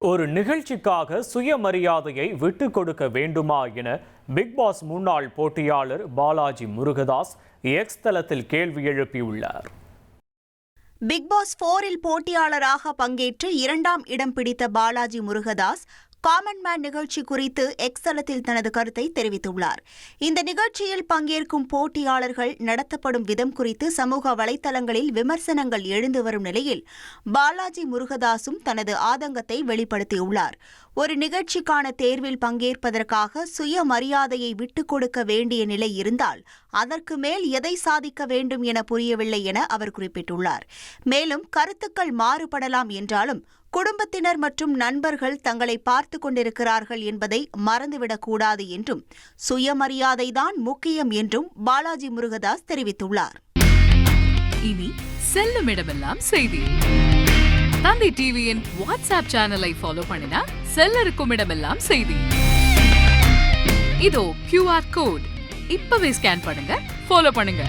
ஒரு நிகழ்ச்சிக்காக சுயமரியாதையை விட்டுக் கொடுக்க வேண்டுமா என பிக் பாஸ் முன்னாள் போட்டியாளர் பாலாஜி முருகதாஸ் எக்ஸ் தளத்தில் கேள்வி எழுப்பியுள்ளார். பிக் பாஸ் 4 போட்டியாளராக பங்கேற்று 2ஆம் இடம் பிடித்த பாலாஜி முருகதாஸ் காமன் மேன் நிகழ்ச்சி குறித்து எக்ஸ் தளத்தில் தனது கருத்தை தெரிவித்துள்ளார். இந்த நிகழ்ச்சியில் பங்கேற்கும் போட்டியாளர்கள் நடத்தப்படும் விதம் குறித்து சமூக வலைதளங்களில் விமர்சனங்கள் எழுந்து வரும் நிலையில் பாலாஜி முருகதாசும் தனது ஆதங்கத்தை வெளிப்படுத்தியுள்ளார். ஒரு நிகழ்ச்சிக்கான தேர்வில் பங்கேற்பதற்காக சுயமரியாதையை விட்டுக் கொடுக்க வேண்டிய நிலை இருந்தால் அதற்கு மேல் எதை சாதிக்க வேண்டும் என புரியவில்லை என அவர் குறிப்பிட்டுள்ளார். மேலும் கருத்துக்கள் மாறுபடலாம் என்றாலும் குடும்பத்தினர் மற்றும் நண்பர்கள் தங்களை பார்த்து கொண்டிருக்கிறார்கள் என்பதை மறந்துவிடக்கூடாது என்றும் சுயமரியாதைதான் முக்கியம் என்றும் பாலாஜி முருகதாஸ் தெரிவித்துள்ளார். இனி செல்லும் இடமெல்லாம் செய்தி. தந்தை டிவியின் வாட்ஸ்அப் சேனலை ஃபாலோ பண்ணினா செல்ல இருக்கும் இடமெல்லாம் செய்தி. இதோ QR கோட் இப்பவே ஸ்கேன் பண்ணுங்க, ஃபாலோ பண்ணுங்க.